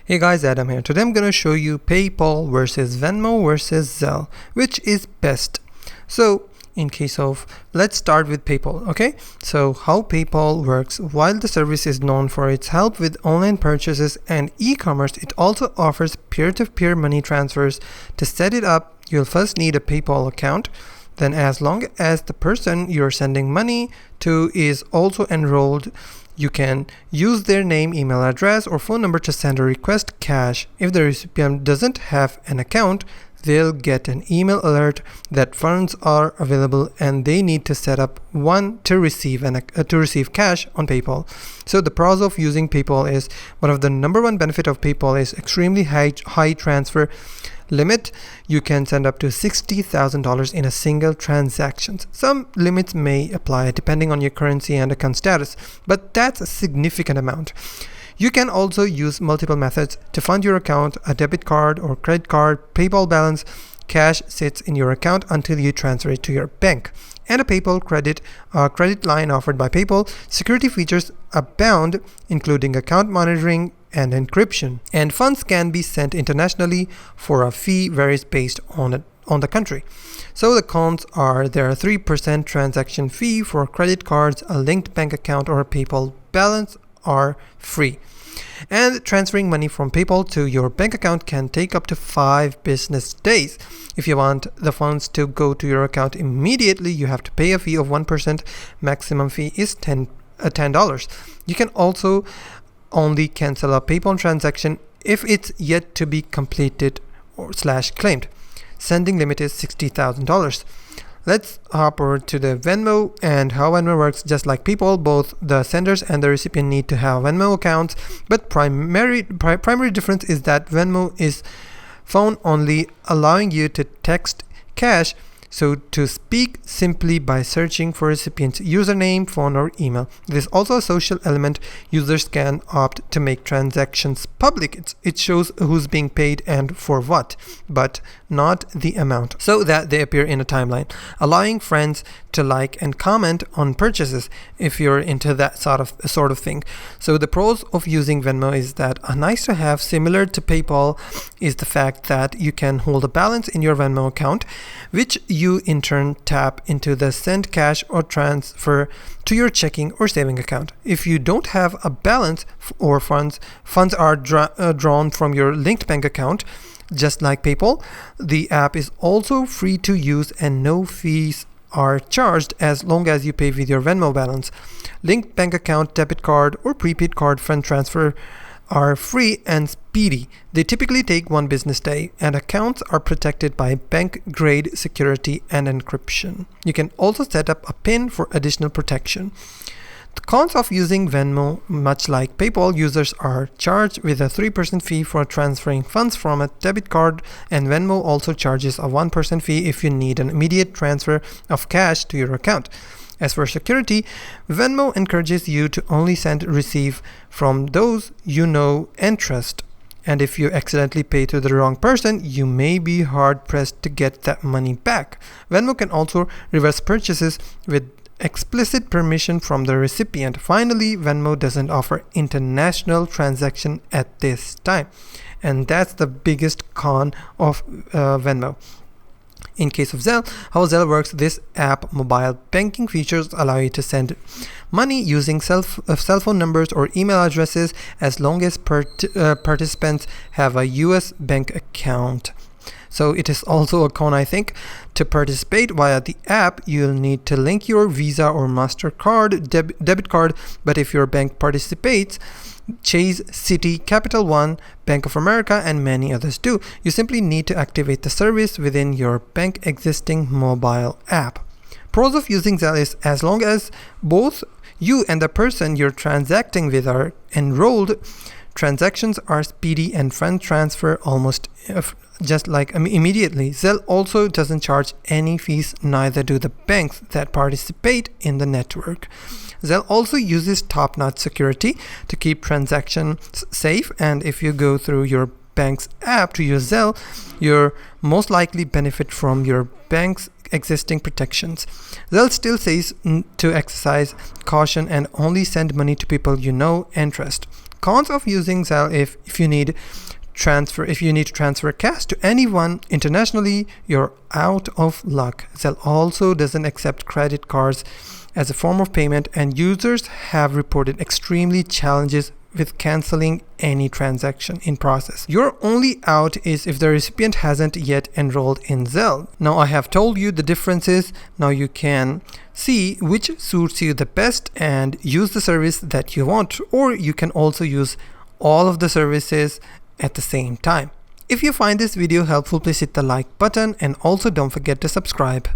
Hey guys, Adam here. Today I'm going to show you PayPal versus Venmo versus Zelle, which is best. So in case of, let's start with PayPal, okay? So how PayPal works: while the service is known for its help with online purchases and e-commerce, it also offers peer-to-peer money transfers. To set it up, you'll first need a PayPal account. Then as long as the person you're sending money to is also enrolled, you can use their name, email address, or phone number to send a request cash. If the recipient doesn't have an account, they'll get an email alert that funds are available and they need to set up one to receive cash on PayPal. So the pros of using PayPal is, one of the number one benefit of PayPal is extremely high transfer limit. You can send up to $60,000 in a single transaction. Some limits may apply depending on your currency and account status, but that's a significant amount. You can also use multiple methods to fund your account: a debit card or credit card, PayPal balance. Cash sits in your account until you transfer it to your bank. And a PayPal credit line offered by PayPal. Security features abound, including account monitoring and encryption. And funds can be sent internationally for a fee varies based on the country. So the cons are: there are 3% transaction fee for credit cards, a linked bank account or a PayPal balance are free. And transferring money from PayPal to your bank account can take up to 5 business days. If you want the funds to go to your account immediately, you have to pay a fee of 1%. Maximum fee is $10. You can also only cancel a PayPal transaction if it's yet to be completed or /claimed. Sending limit is $60,000. Let's hop over to the Venmo and how Venmo works. Just like PayPal, both the senders and the recipient need to have Venmo accounts, but primary difference is that Venmo is phone only, allowing you to text cash, so to speak, simply by searching for recipient's username, phone, or email. There's also a social element. Users can opt to make transactions public. It shows who's being paid and for what, but not the amount, so that they appear in a timeline, allowing friends to like and comment on purchases if you're into that sort of thing. So the pros of using Venmo is that a nice to have, similar to PayPal, is the fact that you can hold a balance in your Venmo account, which you in turn tap into the send cash or transfer to your checking or saving account. If you don't have a balance or funds are drawn from your linked bank account. Just like PayPal, the app is also free to use and no fees are charged as long as you pay with your Venmo balance. Linked bank account, debit card, or prepaid card fund transfer are free and speedy. They typically take 1 business day, and accounts are protected by bank-grade security and encryption. You can also set up a PIN for additional protection. The cons of using Venmo: much like PayPal, users are charged with a 3% fee for transferring funds from a debit card, and Venmo also charges a 1% fee if you need an immediate transfer of cash to your account. As for security, Venmo encourages you to only receive from those you know and trust. And if you accidentally pay to the wrong person, you may be hard-pressed to get that money back. Venmo can also reverse purchases with explicit permission from the recipient. Finally, Venmo doesn't offer international transaction at this time, and that's the biggest con of Venmo. In case of Zelle, how Zelle works: this app mobile banking features allow you to send money using cell phone numbers or email addresses as long as participants have a US bank account. So it is also a con, I think. To participate via the app, you'll need to link your Visa or MasterCard debit card, but if your bank participates, Chase, Citi, Capital One, Bank of America, and many others do, you simply need to activate the service within your bank existing mobile app. Pros of using Zelle is, as long as both you and the person you're transacting with are enrolled, transactions are speedy and fund transfer almost just like immediately. Zelle also doesn't charge any fees, neither do the banks that participate in the network. Zelle also uses top-notch security to keep transactions safe, and if you go through your bank's app to use Zelle, you'll most likely benefit from your bank's existing protections. Zelle still says to exercise caution and only send money to people you know and trust. Cons of using Zelle: if you need to transfer cash to anyone internationally, you're out of luck. Zelle also doesn't accept credit cards as a form of payment, and users have reported extremely challenges with canceling any transaction in process. Your only out is if the recipient hasn't yet enrolled in Zelle. Now I have told you the differences. Now you can see which suits you the best and use the service that you want, or you can also use all of the services at the same time. If you find this video helpful, please hit the like button and also don't forget to subscribe.